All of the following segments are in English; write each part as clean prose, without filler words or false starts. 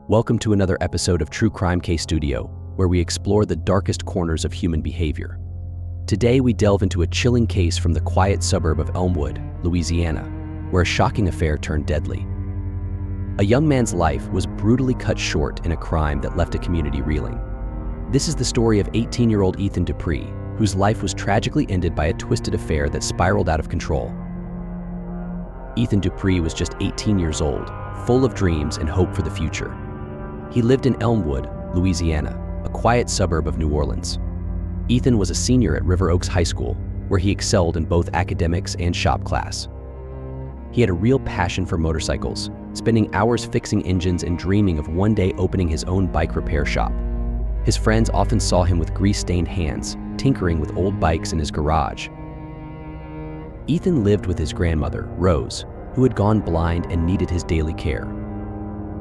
Welcome to another episode of True Crime Case Studio, where we explore the darkest corners of human behavior. Today, we delve into a chilling case from the quiet suburb of Elmwood, Louisiana, where a shocking affair turned deadly. A young man's life was brutally cut short in a crime that left a community reeling. This is the story of 18-year-old Ethan Dupree, whose life was tragically ended by a twisted affair that spiraled out of control. Ethan Dupree was just 18 years old, full of dreams and hope for the future. He lived in Elmwood, Louisiana, a quiet suburb of New Orleans. Ethan was a senior at River Oaks High School, where he excelled in both academics and shop class. He had a real passion for motorcycles, spending hours fixing engines and dreaming of one day opening his own bike repair shop. His friends often saw him with grease-stained hands, tinkering with old bikes in his garage. Ethan lived with his grandmother, Rose, who had gone blind and needed his daily care.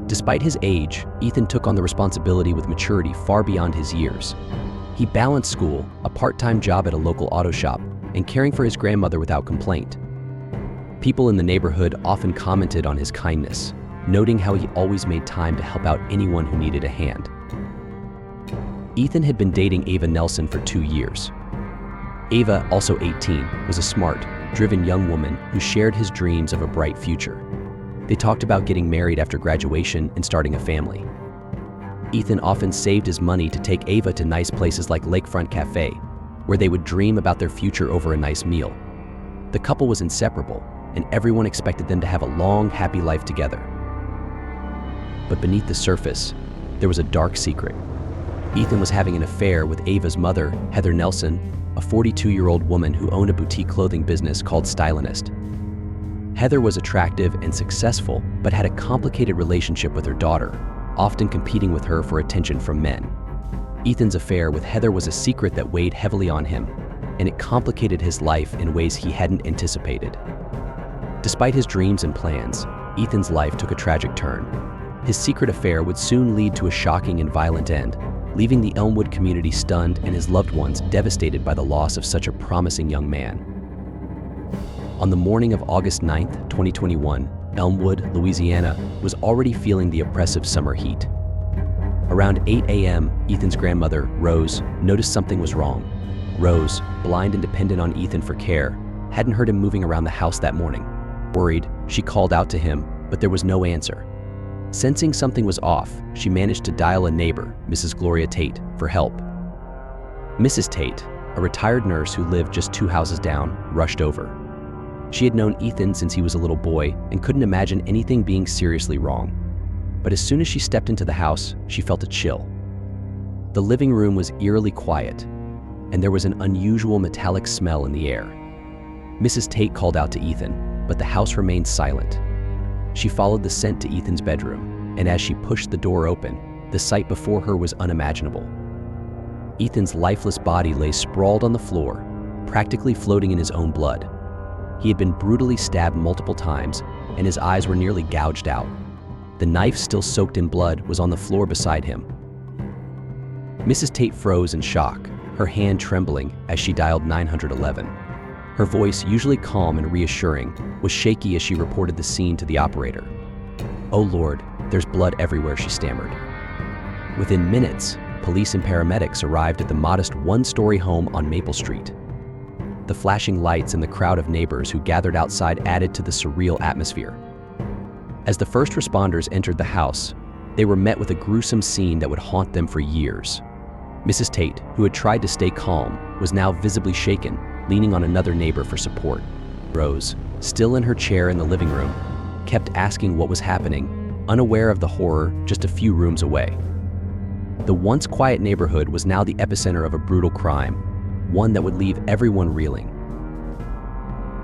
Despite his age, Ethan took on the responsibility with maturity far beyond his years. He balanced school, a part-time job at a local auto shop, and caring for his grandmother without complaint. People in the neighborhood often commented on his kindness, noting how he always made time to help out anyone who needed a hand. Ethan had been dating Ava Nelson for 2 years. Ava, also 18, was a smart, driven young woman who shared his dreams of a bright future. They talked about getting married after graduation and starting a family. Ethan often saved his money to take Ava to nice places like Lakefront Cafe, where they would dream about their future over a nice meal. The couple was inseparable, and everyone expected them to have a long, happy life together. But beneath the surface, there was a dark secret. Ethan was having an affair with Ava's mother, Heather Nelson, a 42-year-old woman who owned a boutique clothing business called Stylinist. Heather was attractive and successful, but had a complicated relationship with her daughter, often competing with her for attention from men. Ethan's affair with Heather was a secret that weighed heavily on him, and it complicated his life in ways he hadn't anticipated. Despite his dreams and plans, Ethan's life took a tragic turn. His secret affair would soon lead to a shocking and violent end, leaving the Elmwood community stunned and his loved ones devastated by the loss of such a promising young man. On the morning of August 9, 2021, Elmwood, Louisiana, was already feeling the oppressive summer heat. Around 8 a.m., Ethan's grandmother, Rose, noticed something was wrong. Rose, blind and dependent on Ethan for care, hadn't heard him moving around the house that morning. Worried, she called out to him, but there was no answer. Sensing something was off, she managed to dial a neighbor, Mrs. Gloria Tate, for help. Mrs. Tate, a retired nurse who lived just 2 houses down, rushed over. She had known Ethan since he was a little boy and couldn't imagine anything being seriously wrong. But as soon as she stepped into the house, she felt a chill. The living room was eerily quiet, and there was an unusual metallic smell in the air. Mrs. Tate called out to Ethan, but the house remained silent. She followed the scent to Ethan's bedroom, and as she pushed the door open, the sight before her was unimaginable. Ethan's lifeless body lay sprawled on the floor, practically floating in his own blood. He had been brutally stabbed multiple times, and his eyes were nearly gouged out. The knife, still soaked in blood, was on the floor beside him. Mrs. Tate froze in shock, her hand trembling as she dialed 911. Her voice, usually calm and reassuring, was shaky as she reported the scene to the operator. "Oh Lord, there's blood everywhere," she stammered. Within minutes, police and paramedics arrived at the modest one-story home on Maple Street. The flashing lights and the crowd of neighbors who gathered outside added to the surreal atmosphere. As the first responders entered the house, they were met with a gruesome scene that would haunt them for years. Mrs. Tate, who had tried to stay calm, was now visibly shaken, leaning on another neighbor for support. Rose, still in her chair in the living room, kept asking what was happening, unaware of the horror just a few rooms away. The once quiet neighborhood was now the epicenter of a brutal crime, one that would leave everyone reeling.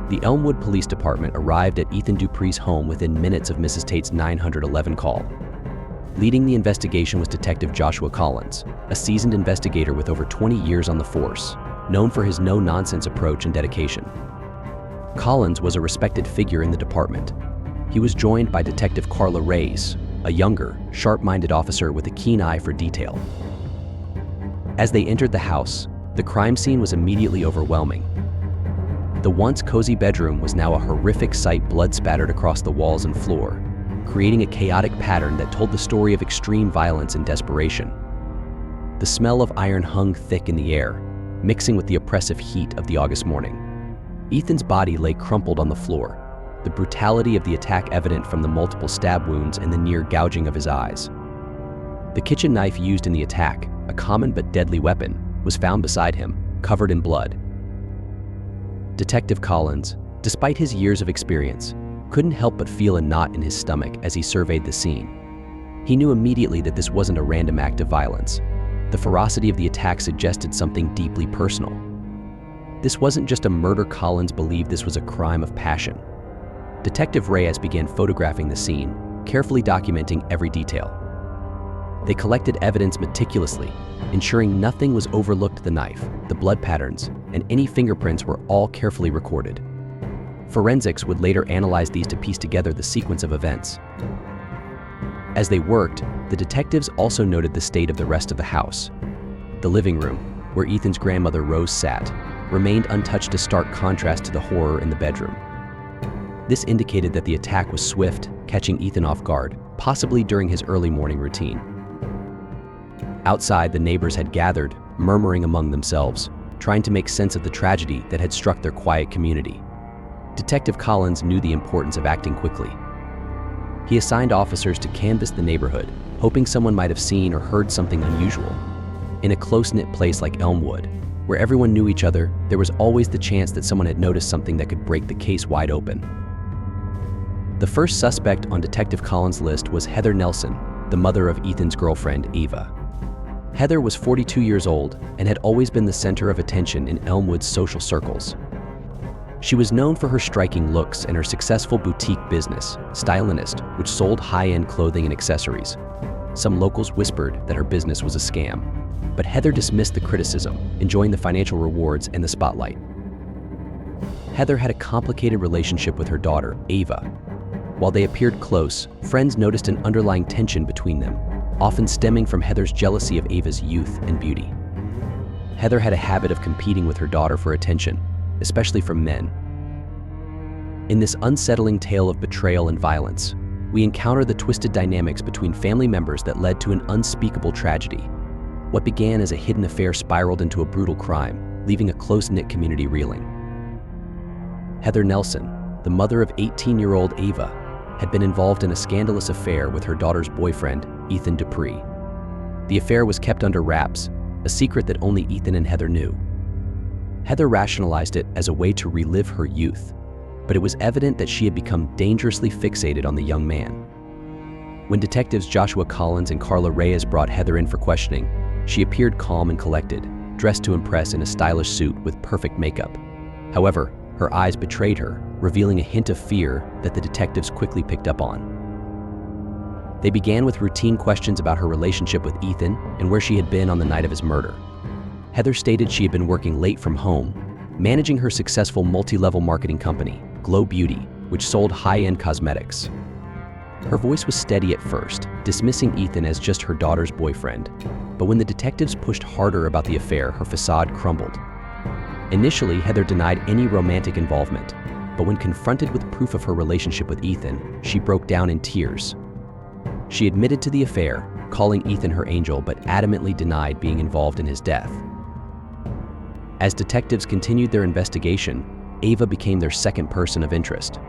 The Elmwood Police Department arrived at Ethan Dupree's home within minutes of Mrs. Tate's 911 call. Leading the investigation was Detective Joshua Collins, a seasoned investigator with over 20 years on the force, known for his no-nonsense approach and dedication. Collins was a respected figure in the department. He was joined by Detective Carla Reyes, a younger, sharp-minded officer with a keen eye for detail. As they entered the house, the crime scene was immediately overwhelming. The once cozy bedroom was now a horrific sight, blood spattered across the walls and floor. creating a chaotic pattern that told the story of extreme violence and desperation. The smell of iron hung thick in the air, mixing with the oppressive heat of the August morning. Ethan's body lay crumpled on the floor, the brutality of the attack evident from the multiple stab wounds and the near gouging of his eyes. The kitchen knife used in the attack, a common but deadly weapon, was found beside him, covered in blood. Detective Collins, despite his years of experience, couldn't help but feel a knot in his stomach as he surveyed the scene. He knew immediately that this wasn't a random act of violence. The ferocity of the attack suggested something deeply personal. This wasn't just a murder. Collins believed this was a crime of passion. Detective Reyes began photographing the scene, carefully documenting every detail. They collected evidence meticulously, ensuring nothing was overlooked. The knife, the blood patterns, and any fingerprints were all carefully recorded. Forensics would later analyze these to piece together the sequence of events. As they worked, the detectives also noted the state of the rest of the house. The living room, where Ethan's grandmother Rose sat, remained untouched, a stark contrast to the horror in the bedroom. This indicated that the attack was swift, catching Ethan off guard, possibly during his early morning routine. Outside, the neighbors had gathered, murmuring among themselves, trying to make sense of the tragedy that had struck their quiet community. Detective Collins knew the importance of acting quickly. He assigned officers to canvass the neighborhood, hoping someone might have seen or heard something unusual. In a close-knit place like Elmwood, where everyone knew each other, there was always the chance that someone had noticed something that could break the case wide open. The first suspect on Detective Collins' list was Heather Nelson, the mother of Ethan's girlfriend, Ava. Heather was 42 years old and had always been the center of attention in Elmwood's social circles. She was known for her striking looks and her successful boutique business, Stylinist, which sold high-end clothing and accessories. Some locals whispered that her business was a scam, but Heather dismissed the criticism, enjoying the financial rewards and the spotlight. Heather had a complicated relationship with her daughter, Ava. While they appeared close, friends noticed an underlying tension between them, often stemming from Heather's jealousy of Ava's youth and beauty. Heather had a habit of competing with her daughter for attention, especially from men. In this unsettling tale of betrayal and violence, we encounter the twisted dynamics between family members that led to an unspeakable tragedy. What began as a hidden affair spiraled into a brutal crime, leaving a close-knit community reeling. Heather Nelson, the mother of 18-year-old Ava, had been involved in a scandalous affair with her daughter's boyfriend, Ethan Dupree. The affair was kept under wraps, a secret that only Ethan and Heather knew. Heather rationalized it as a way to relive her youth, but it was evident that she had become dangerously fixated on the young man. When detectives Joshua Collins and Carla Reyes brought Heather in for questioning, she appeared calm and collected, dressed to impress in a stylish suit with perfect makeup. However, her eyes betrayed her, revealing a hint of fear that the detectives quickly picked up on. They began with routine questions about her relationship with Ethan and where she had been on the night of his murder. Heather stated she had been working late from home, managing her successful multi-level marketing company, Glow Beauty, which sold high-end cosmetics. Her voice was steady at first, dismissing Ethan as just her daughter's boyfriend, but when the detectives pushed harder about the affair, her facade crumbled. Initially, Heather denied any romantic involvement, but when confronted with proof of her relationship with Ethan, she broke down in tears. She admitted to the affair, calling Ethan her angel, but adamantly denied being involved in his death. As detectives continued their investigation, Ava became their second person of interest.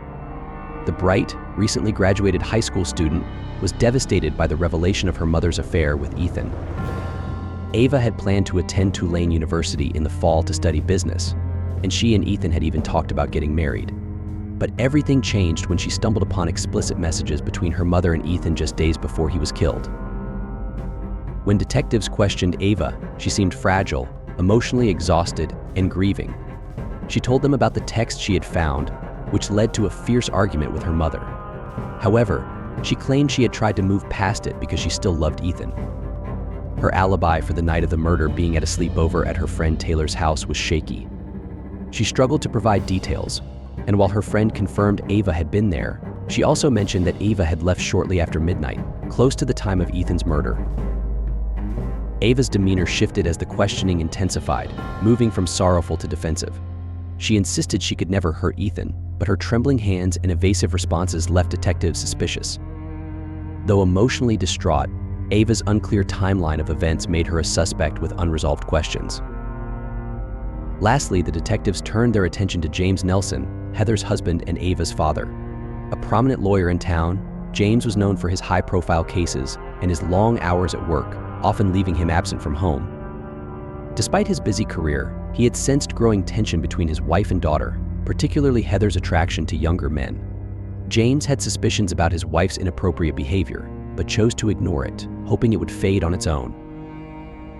The bright, recently graduated high school student was devastated by the revelation of her mother's affair with Ethan. Ava had planned to attend Tulane University in the fall to study business, and she and Ethan had even talked about getting married. But everything changed when she stumbled upon explicit messages between her mother and Ethan just days before he was killed. When detectives questioned Ava, she seemed fragile, emotionally exhausted, and grieving. She told them about the text she had found, which led to a fierce argument with her mother. However, she claimed she had tried to move past it because she still loved Ethan. Her alibi for the night of the murder, being at a sleepover at her friend Taylor's house, was shaky. She struggled to provide details, and while her friend confirmed Ava had been there, she also mentioned that Ava had left shortly after midnight, close to the time of Ethan's murder. Ava's demeanor shifted as the questioning intensified, moving from sorrowful to defensive. She insisted she could never hurt Ethan, but her trembling hands and evasive responses left detectives suspicious. Though emotionally distraught, Ava's unclear timeline of events made her a suspect with unresolved questions. Lastly, the detectives turned their attention to James Nelson, Heather's husband and Ava's father. A prominent lawyer in town, James was known for his high-profile cases and his long hours at work, often leaving him absent from home. Despite his busy career, he had sensed growing tension between his wife and daughter, particularly Heather's attraction to younger men. James had suspicions about his wife's inappropriate behavior, but chose to ignore it, hoping it would fade on its own.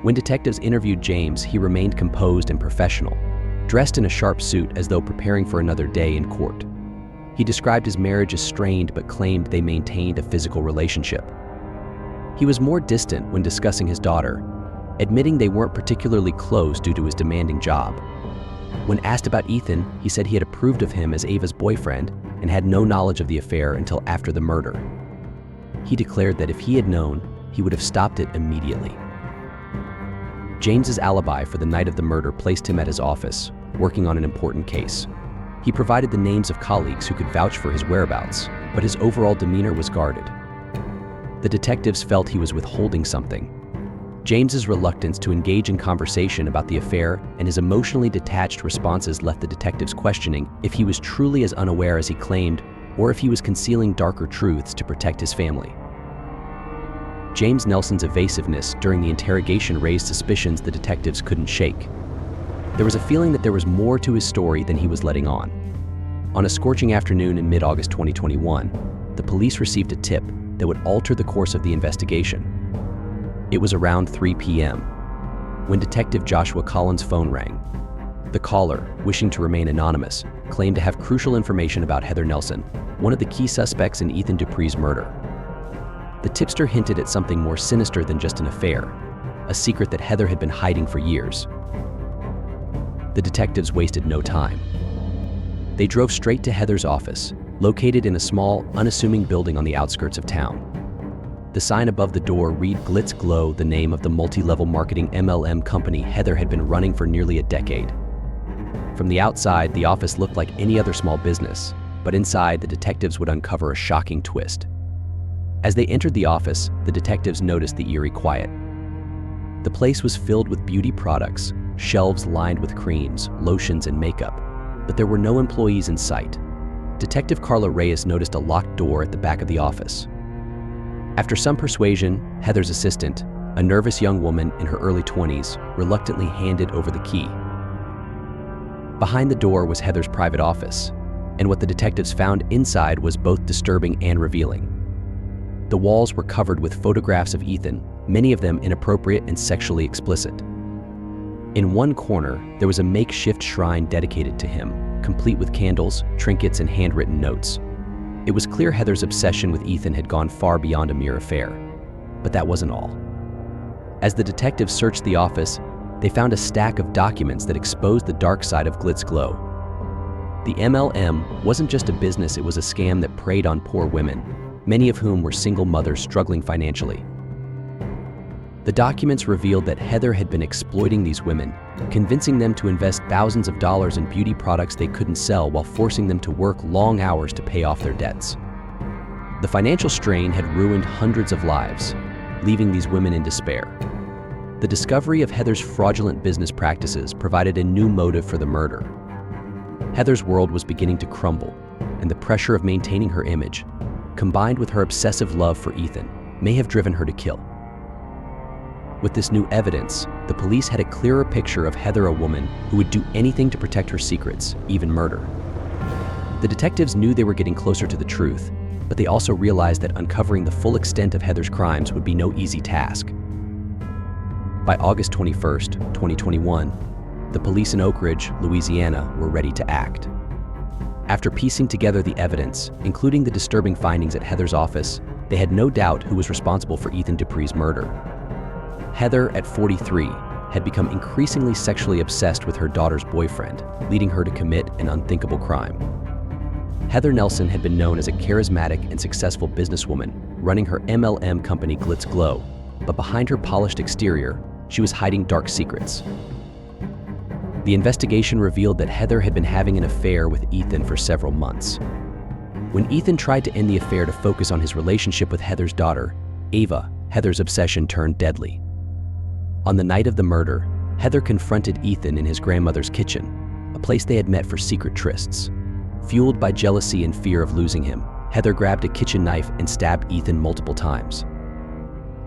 When detectives interviewed James, he remained composed and professional, dressed in a sharp suit as though preparing for another day in court. He described his marriage as strained but claimed they maintained a physical relationship. He was more distant when discussing his daughter, admitting they weren't particularly close due to his demanding job. When asked about Ethan, he said he had approved of him as Ava's boyfriend and had no knowledge of the affair until after the murder. He declared that if he had known, he would have stopped it immediately. James's alibi for the night of the murder placed him at his office, working on an important case. He provided the names of colleagues who could vouch for his whereabouts, but his overall demeanor was guarded. The detectives felt he was withholding something. James's reluctance to engage in conversation about the affair and his emotionally detached responses left the detectives questioning if he was truly as unaware as he claimed, or if he was concealing darker truths to protect his family. James Nelson's evasiveness during the interrogation raised suspicions the detectives couldn't shake. There was a feeling that there was more to his story than he was letting on. On a scorching afternoon in mid-August 2021, the police received a tip that would alter the course of the investigation. It was around 3 p.m. when Detective Joshua Collins' phone rang. The caller, wishing to remain anonymous, claimed to have crucial information about Heather Nelson, one of the key suspects in Ethan Dupree's murder. The tipster hinted at something more sinister than just an affair, a secret that Heather had been hiding for years. The detectives wasted no time. They drove straight to Heather's office, located in a small, unassuming building on the outskirts of town. The sign above the door read Glitz Glow, the name of the multi-level marketing MLM company Heather had been running for nearly a decade. From the outside, the office looked like any other small business, but inside, the detectives would uncover a shocking twist. As they entered the office, the detectives noticed the eerie quiet. The place was filled with beauty products, shelves lined with creams, lotions, and makeup, but there were no employees in sight. Detective Carla Reyes noticed a locked door at the back of the office. After some persuasion, Heather's assistant, a nervous young woman in her early 20s, reluctantly handed over the key. Behind the door was Heather's private office, and what the detectives found inside was both disturbing and revealing. The walls were covered with photographs of Ethan, many of them inappropriate and sexually explicit. In one corner, there was a makeshift shrine dedicated to him, complete with candles, trinkets, and handwritten notes. It was clear Heather's obsession with Ethan had gone far beyond a mere affair. But that wasn't all. As the detectives searched the office, they found a stack of documents that exposed the dark side of Glitz Glow. The MLM wasn't just a business, it was a scam that preyed on poor women, many of whom were single mothers struggling financially. The documents revealed that Heather had been exploiting these women, convincing them to invest thousands of dollars in beauty products they couldn't sell while forcing them to work long hours to pay off their debts. The financial strain had ruined hundreds of lives, leaving these women in despair. The discovery of Heather's fraudulent business practices provided a new motive for the murder. Heather's world was beginning to crumble, and the pressure of maintaining her image, combined with her obsessive love for Ethan, may have driven her to kill. With this new evidence, the police had a clearer picture of Heather, a woman who would do anything to protect her secrets, even murder. The detectives knew they were getting closer to the truth, but they also realized that uncovering the full extent of Heather's crimes would be no easy task. By August 21st, 2021, the police in Oak Ridge, Louisiana, were ready to act. After piecing together the evidence, including the disturbing findings at Heather's office, they had no doubt who was responsible for Ethan Dupree's murder. Heather, at 43, had become increasingly sexually obsessed with her daughter's boyfriend, leading her to commit an unthinkable crime. Heather Nelson had been known as a charismatic and successful businesswoman, running her MLM company Glitz Glow, but behind her polished exterior, she was hiding dark secrets. The investigation revealed that Heather had been having an affair with Ethan for several months. When Ethan tried to end the affair to focus on his relationship with Heather's daughter, Ava, Heather's obsession turned deadly. On the night of the murder, Heather confronted Ethan in his grandmother's kitchen, a place they had met for secret trysts. Fueled by jealousy and fear of losing him, Heather grabbed a kitchen knife and stabbed Ethan multiple times.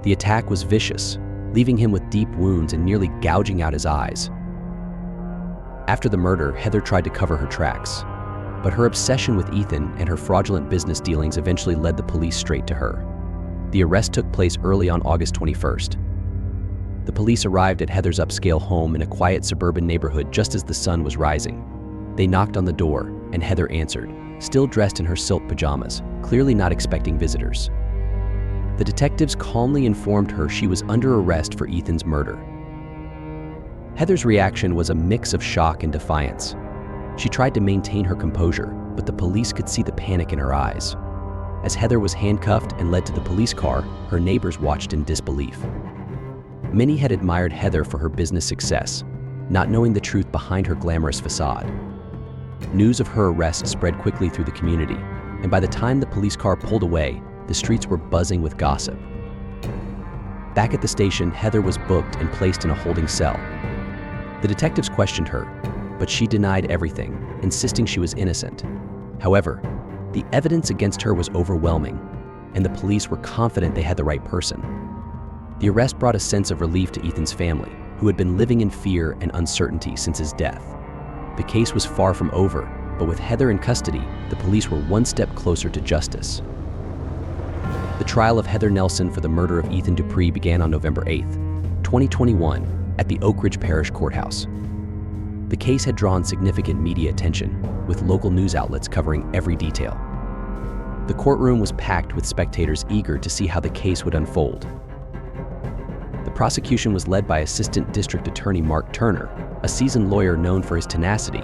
The attack was vicious, leaving him with deep wounds and nearly gouging out his eyes. After the murder, Heather tried to cover her tracks, but her obsession with Ethan and her fraudulent business dealings eventually led the police straight to her. The arrest took place early on August 21st. The police arrived at Heather's upscale home in a quiet suburban neighborhood just as the sun was rising. They knocked on the door, and Heather answered, still dressed in her silk pajamas, clearly not expecting visitors. The detectives calmly informed her she was under arrest for Ethan's murder. Heather's reaction was a mix of shock and defiance. She tried to maintain her composure, but the police could see the panic in her eyes. As Heather was handcuffed and led to the police car, her neighbors watched in disbelief. Many had admired Heather for her business success, not knowing the truth behind her glamorous facade. News of her arrest spread quickly through the community, and by the time the police car pulled away, the streets were buzzing with gossip. Back at the station, Heather was booked and placed in a holding cell. The detectives questioned her, but she denied everything, insisting she was innocent. However, the evidence against her was overwhelming, and the police were confident they had the right person. The arrest brought a sense of relief to Ethan's family, who had been living in fear and uncertainty since his death. The case was far from over, but with Heather in custody, the police were one step closer to justice. The trial of Heather Nelson for the murder of Ethan Dupree began on November 8, 2021, at the Oak Ridge Parish Courthouse. The case had drawn significant media attention, with local news outlets covering every detail. The courtroom was packed with spectators eager to see how the case would unfold. The prosecution was led by Assistant District Attorney Mark Turner, a seasoned lawyer known for his tenacity.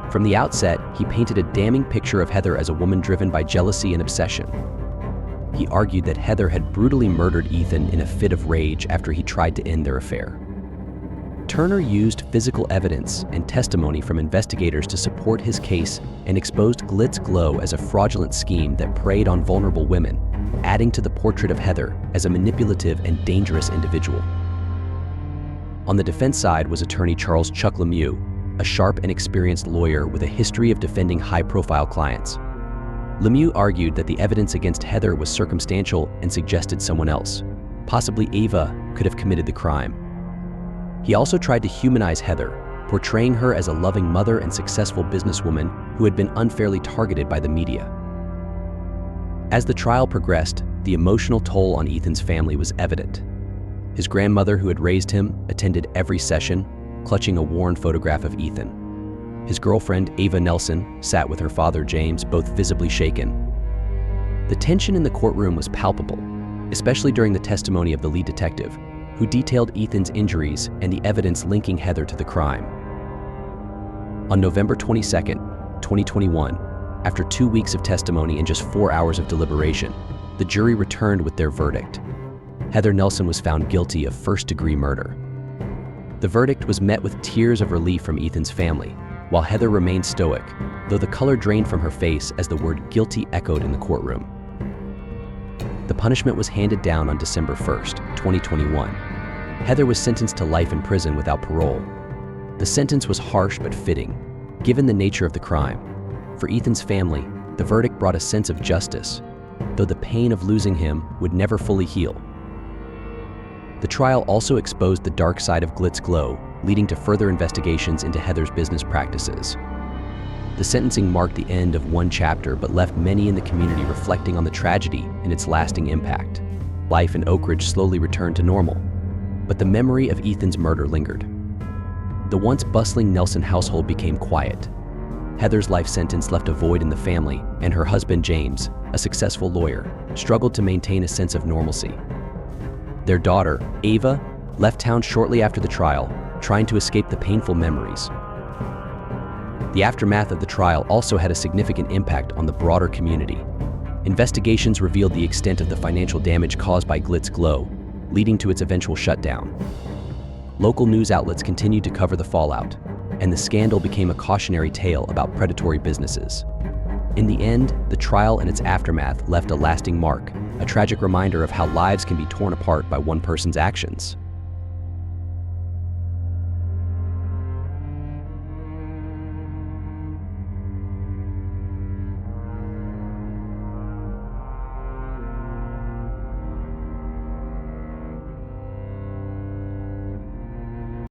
From the outset, he painted a damning picture of Heather as a woman driven by jealousy and obsession. He argued that Heather had brutally murdered Ethan in a fit of rage after he tried to end their affair. Turner used physical evidence and testimony from investigators to support his case and exposed Glitz Glow as a fraudulent scheme that preyed on vulnerable women, adding to the portrait of Heather as a manipulative and dangerous individual. On the defense side was attorney Charles Chuck Lemieux, a sharp and experienced lawyer with a history of defending high-profile clients. Lemieux argued that the evidence against Heather was circumstantial and suggested someone else, possibly Ava, could have committed the crime. He also tried to humanize Heather, portraying her as a loving mother and successful businesswoman who had been unfairly targeted by the media. As the trial progressed, the emotional toll on Ethan's family was evident. His grandmother, who had raised him, attended every session, clutching a worn photograph of Ethan. His girlfriend, Ava Nelson, sat with her father, James, both visibly shaken. The tension in the courtroom was palpable, especially during the testimony of the lead detective, who detailed Ethan's injuries and the evidence linking Heather to the crime. On November 22, 2021, after 2 weeks of testimony and just 4 hours of deliberation, the jury returned with their verdict. Heather Nelson was found guilty of first-degree murder. The verdict was met with tears of relief from Ethan's family, while Heather remained stoic, though the color drained from her face as the word guilty echoed in the courtroom. The punishment was handed down on December 1st, 2021. Heather was sentenced to life in prison without parole. The sentence was harsh but fitting, given the nature of the crime. For Ethan's family, the verdict brought a sense of justice, though the pain of losing him would never fully heal. The trial also exposed the dark side of Glitz Glow, leading to further investigations into Heather's business practices. The sentencing marked the end of one chapter but left many in the community reflecting on the tragedy and its lasting impact. Life in Oak Ridge slowly returned to normal, but the memory of Ethan's murder lingered. The once bustling Nelson household became quiet. Heather's life sentence left a void in the family, and her husband, James, a successful lawyer, struggled to maintain a sense of normalcy. Their daughter, Ava, left town shortly after the trial, trying to escape the painful memories. The aftermath of the trial also had a significant impact on the broader community. Investigations revealed the extent of the financial damage caused by Glitz Glow, leading to its eventual shutdown. Local news outlets continued to cover the fallout, and the scandal became a cautionary tale about predatory businesses. In the end, the trial and its aftermath left a lasting mark, a tragic reminder of how lives can be torn apart by one person's actions.